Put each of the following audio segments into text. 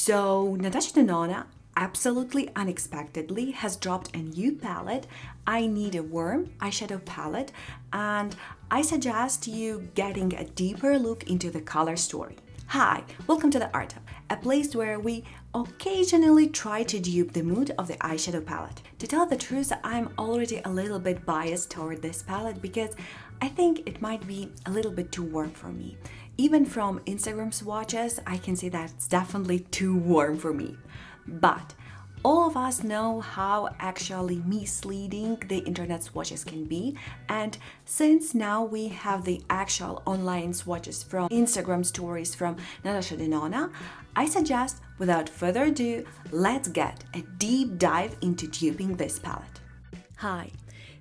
So Natasha Denona absolutely unexpectedly has dropped a new palette. I Need a Worm eyeshadow palette, and I suggest you getting a deeper look into the color story. Hi, welcome to the Art Hub, a place where we occasionally try to dupe the mood of the eyeshadow palette. To tell the truth, I'm already a little bit biased toward this palette because I think it might be a little bit too warm for me. Even from Instagram swatches, I can see that it's definitely too warm for me. But all of us know how actually misleading the internet swatches can be, and since now we have the actual online swatches from Instagram stories from Natasha Denona, I suggest, without further ado, let's get a deep dive into duping this palette. Hi,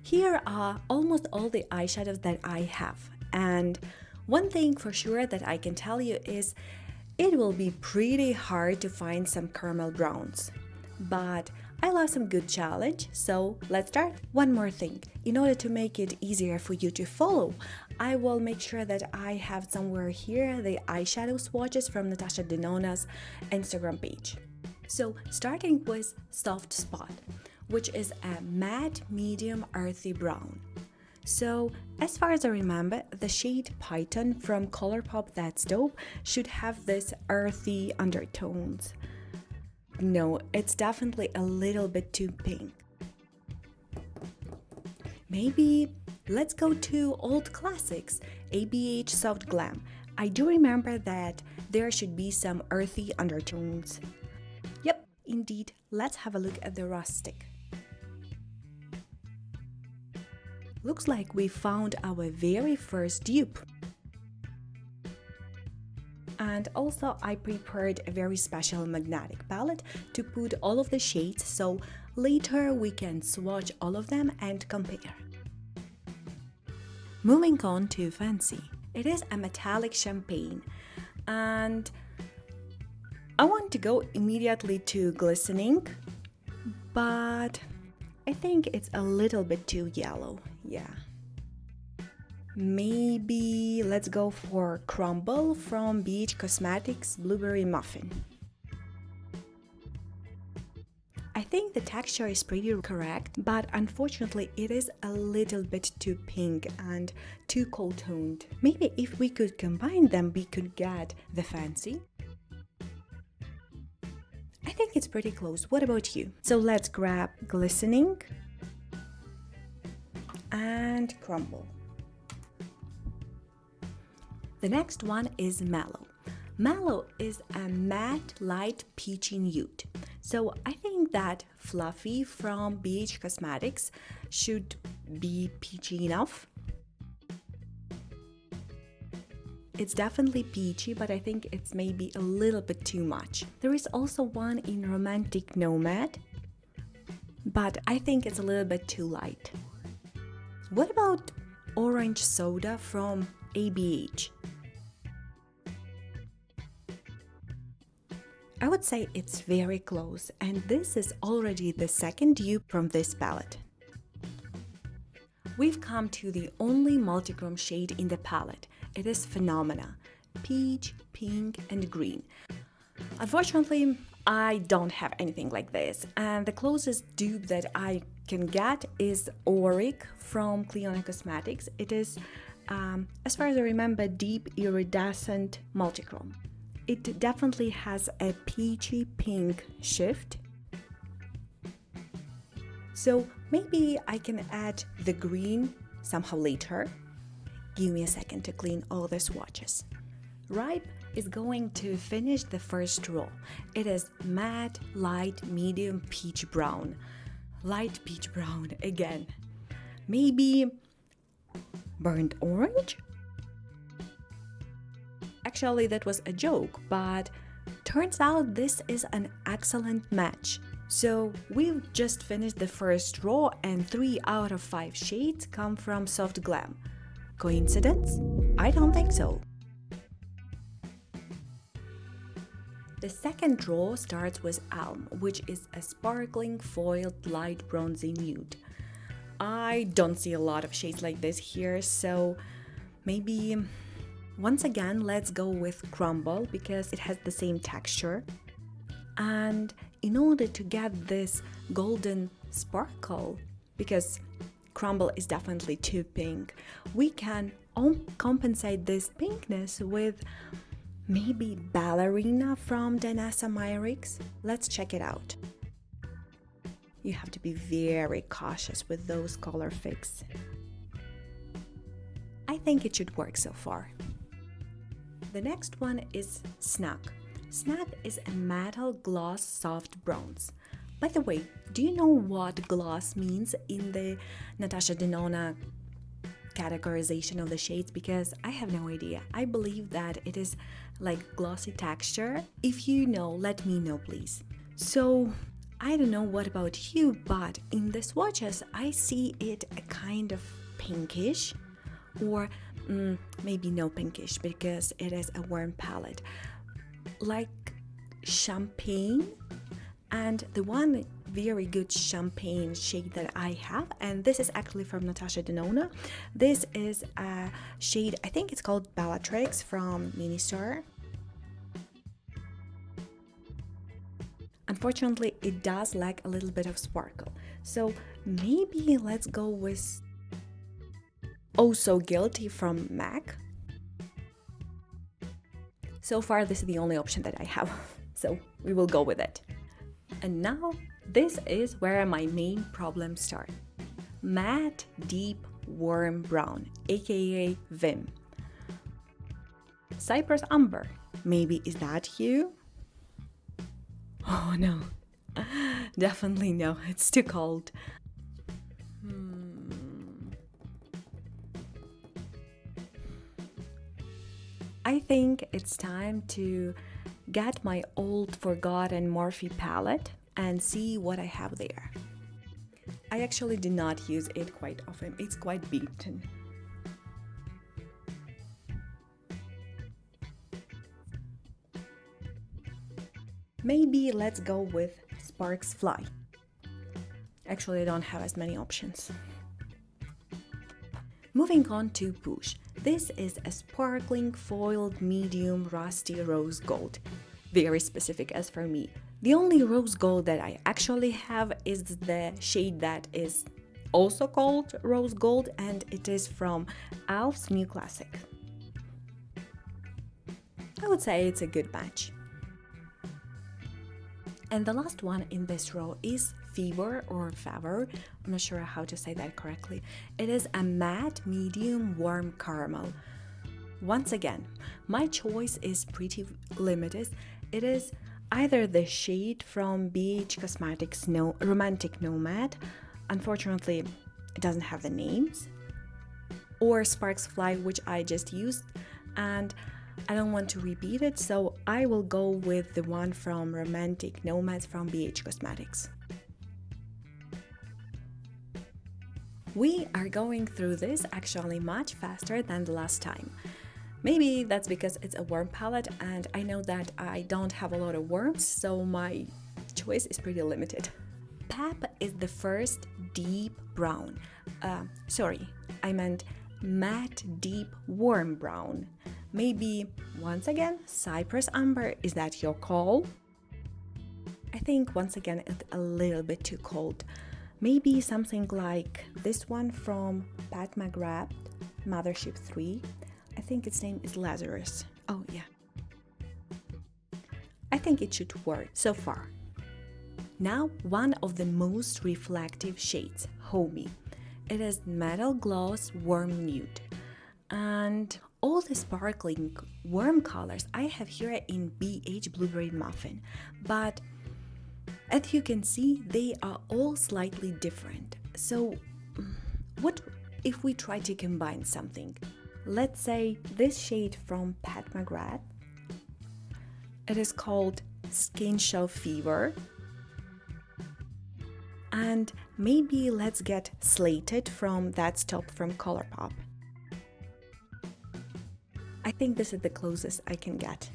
here are almost all the eyeshadows that I have, and one thing for sure that I can tell you is it will be pretty hard to find some caramel browns. But I love some good challenge, so let's start. One more thing, in order to make it easier for you to follow, I will make sure that I have somewhere here the eyeshadow swatches from Natasha Denona's Instagram page. So starting with Soft Spot, which is a matte medium earthy brown. So, as far as I remember, the shade Python from Colourpop That's Dope should have this earthy undertones. No, it's definitely a little bit too pink. Maybe let's go to old classics, ABH Soft Glam. I do remember that there should be some earthy undertones. Yep, indeed, let's have a look at the Rustic. Looks like we found our very first dupe. And also I prepared a very special magnetic palette to put all of the shades so later we can swatch all of them and compare. Moving on to Fancy. It is a metallic champagne and I want to go immediately to Glistening, but I think it's a little bit too yellow. Yeah. Maybe let's go for Crumble from BH Cosmetics Blueberry Muffin. I think the texture is pretty correct, but unfortunately it is a little bit too pink and too cold toned. Maybe if we could combine them, we could get the Fancy. I think it's pretty close. What about you? So let's grab Glistening and Crumble. The next one is Mellow. Mellow is a matte light peachy nude. So I think that Fluffy from BH Cosmetics should be peachy enough. It's definitely peachy, but I think it's maybe a little bit too much. There is also one in Romantic Nomad, but I think it's a little bit too light. What about Orange Soda from ABH? I would say it's very close, and this is already the second dupe from this palette. We've come to the only multichrome shade in the palette. It is Phenomena, peach, pink and green. Unfortunately, I don't have anything like this, and the closest dupe that I can get is Auric from Clionadh Cosmetics. It is, as far as I remember, deep iridescent multichrome. It definitely has a peachy pink shift. So maybe I can add the green somehow later. Give me a second to clean all the swatches. Ripe is going to finish the first row. It is matte, light, medium peach brown. Light peach brown again. Maybe burnt orange? Actually, that was a joke, but turns out this is an excellent match. So we've just finished the first row and 3 out of 5 shades come from Soft Glam. Coincidence? I don't think so. The second row starts with Alm, which is a sparkling foiled light bronzy nude. I don't see a lot of shades like this here, so maybe once again let's go with Crumble because it has the same texture. And in order to get this golden sparkle, because Crumble is definitely too pink, we can compensate this pinkness with maybe Ballerina from Danessa Myricks. Let's check it out. You have to be very cautious with those color fix. I think it should work so far. The next one is Snug. Snug is a metal gloss soft bronze. By the way, do you know what gloss means in the Natasha Denona categorization of the shades? Because I have no idea. I believe that it is like glossy texture. If you know, let me know please. So I don't know what about you, but in the swatches I see it a kind of pinkish, or maybe no pinkish because it is a warm palette, like champagne. And the one very good champagne shade that I have, and this is actually from Natasha Denona. This is a shade, I think it's called Bellatrix from Ministar. Unfortunately, it does lack a little bit of sparkle. So maybe let's go with Oh So Guilty from MAC. So far, this is the only option that I have, so we will go with it. And now, this is where my main problems start. Matte, deep, warm brown, aka Vim. Cypress Amber, maybe is that you? Oh no, definitely no, it's too cold. I think it's time to get my old forgotten Morphe palette and see what I have there. I actually do not use it quite often, it's quite beaten. Maybe let's go with Sparks Fly. Actually, I don't have as many options. Moving on to Push. This is a sparkling foiled medium rusty rose gold. Very specific as for me. The only rose gold that I actually have is the shade that is also called rose gold, and it is from Alf's New Classic. I would say it's a good match. And the last one in this row is Fervor or Fervor. I'm not sure how to say that correctly. It is a matte medium warm caramel. Once again, my choice is pretty limited. It is either the shade from BH Cosmetics Romantic Nomad. Unfortunately, it doesn't have the names. Or Sparks Fly, which I just used. And I don't want to repeat it, so I will go with the one from Romantic Nomads from BH Cosmetics. We are going through this actually much faster than the last time. Maybe that's because it's a warm palette and I know that I don't have a lot of warms, so my choice is pretty limited. Pep is the first deep brown. I meant matte deep warm brown. Maybe, once again, Cypress Amber, is that your call? I think, once again, it's a little bit too cold. Maybe something like this one from Pat McGrath, Mothership 3. I think its name is Lazarus. Oh, yeah. I think it should work so far. Now, one of the most reflective shades, Homey. It is Metal Gloss Warm Nude. And all the sparkling warm colors I have here in BH Blueberry Muffin, but as you can see, they are all slightly different. So what if we try to combine something? Let's say this shade from Pat McGrath. It is called Skin Show Fever. And maybe let's get Slated from That's Top from Colourpop. I think this is the closest I can get.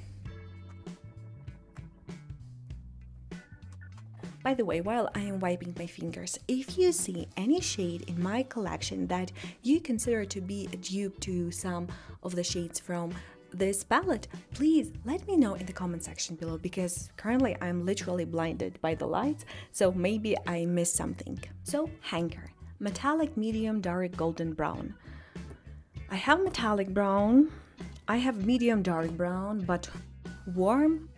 By the way, while I am wiping my fingers, if you see any shade in my collection that you consider to be a dupe to some of the shades from this palette? Please let me know in the comment section below, because currently I'm literally blinded by the lights, so maybe I missed something. So Hanger, metallic medium dark golden brown. I have metallic brown, I have medium dark brown, but warm.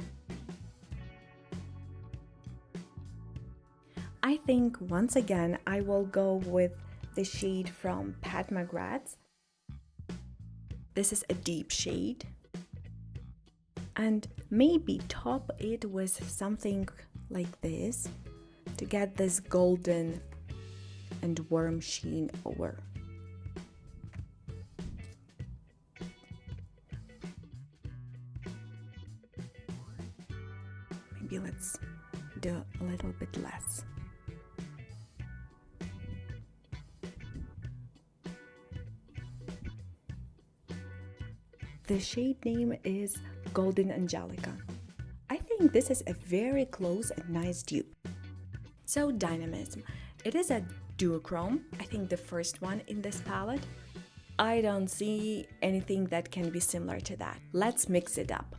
I think once again I will go with the shade from Pat McGrath's. This is a deep shade. And maybe top it with something like this to get this golden and warm sheen over. Maybe let's do a little bit less. The shade name is Golden Angelica. I think this is a very close and nice dupe. So Dynamism. It is a duochrome, I think the first one in this palette. I don't see anything that can be similar to that. Let's mix it up.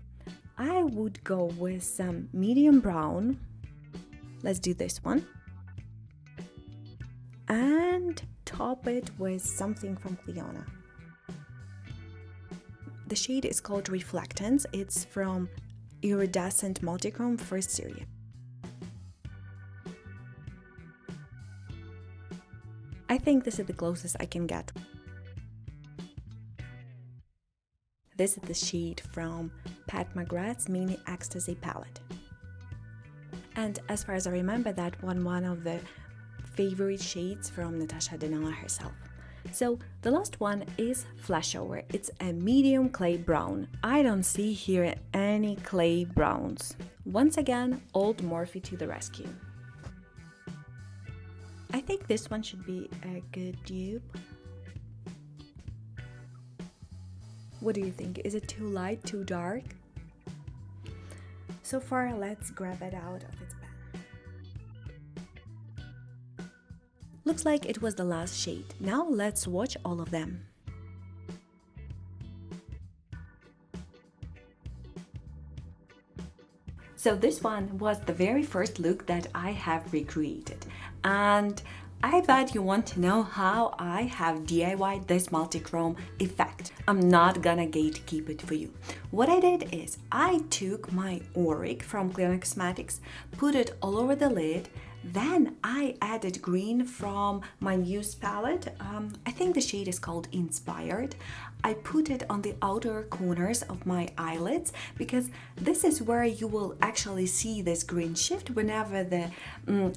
I would go with some medium brown. Let's do this one. And top it with something from Clionadh. The shade is called Reflectance. It's from Iridescent Multichrome first series. I think this is the closest I can get. This is the shade from Pat McGrath's Mini Ecstasy palette. And as far as I remember, that one of the favorite shades from Natasha Denona herself. So the last one is Flashover. It's a medium clay brown. I don't see here any clay browns. Once again, old Morphe to the rescue. I think this one should be a good dupe. What do you think? Is it too light, too dark? So far, let's grab it out of its pen. Looks like it was the last shade. Now let's swatch all of them. So this one was the very first look that I have recreated. And I bet you want to know how I have DIY'd this multichrome effect. I'm not gonna gatekeep it for you. What I did is I took my Auric from Clionadh Cosmetics, put it all over the lid, then I added green from my Muse palette. I think the shade is called Inspired. I put it on the outer corners of my eyelids because this is where you will actually see this green shift whenever the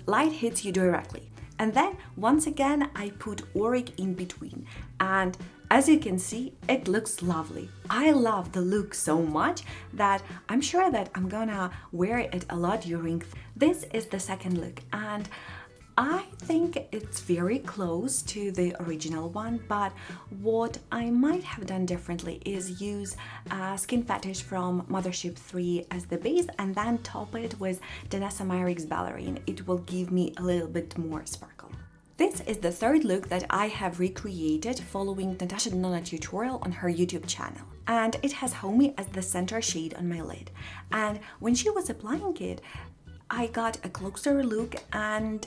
light hits you directly. And then once again I put Auric in between, and as you can see, it looks lovely. I love the look so much that I'm sure that I'm gonna wear it a lot during. This is the second look, and I think it's very close to the original one, but what I might have done differently is use Skin Fetish from Mothership 3 as the base and then top it with Danessa Myricks Ballerina. It will give me a little bit more sparkle. This is the third look that I have recreated following Natasha Denona tutorial on her YouTube channel. And it has Homie as the center shade on my lid. And when she was applying it, I got a closer look and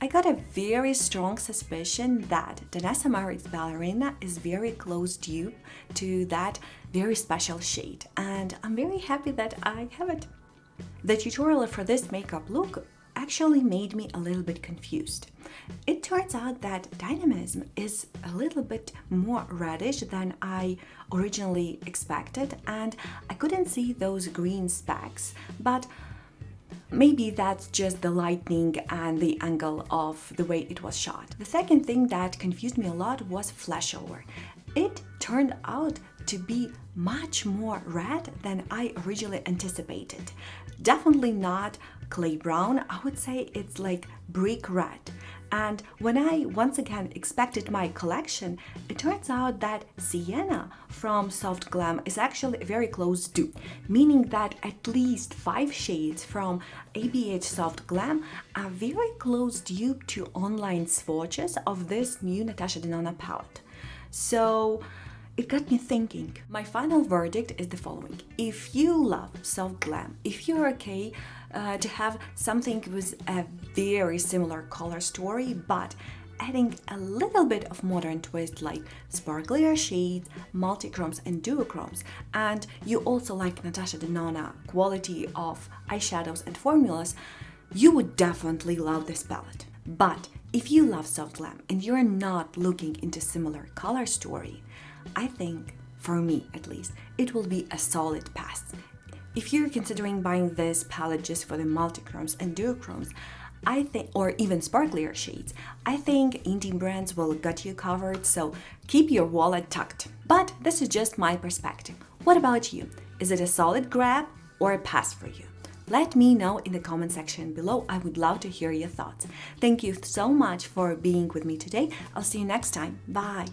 I got a very strong suspicion that Danessa Myricks Ballerina is very close dupe to that very special shade, and I'm very happy that I have it. The tutorial for this makeup look actually made me a little bit confused. It turns out that Dynamism is a little bit more reddish than I originally expected, and I couldn't see those green specks, but maybe that's just the lighting and the angle of the way it was shot. The second thing that confused me a lot was Flashover. It turned out to be much more red than I originally anticipated. Definitely not clay brown, I would say it's like brick red. And when I once again expected my collection, it turns out that Sienna from Soft Glam is actually a very close dupe, meaning that at least 5 shades from ABH Soft Glam are very close dupe to online swatches of this new Natasha Denona palette. So it got me thinking. My final verdict is the following. If you love soft glam, if you're okay to have something with a very similar color story, but adding a little bit of modern twist like sparklier shades, multichromes and duochromes, and you also like Natasha Denona quality of eyeshadows and formulas, you would definitely love this palette. But if you love soft glam and you're not looking into similar color story, I think, for me at least, it will be a solid pass. If you're considering buying this palette just for the multichromes and duochromes, I think, or even sparklier shades, I think indie brands will get you covered, so keep your wallet tucked. But this is just my perspective. What about you? Is it a solid grab or a pass for you? Let me know in the comment section below. I would love to hear your thoughts. Thank you so much for being with me today. I'll see you next time. Bye.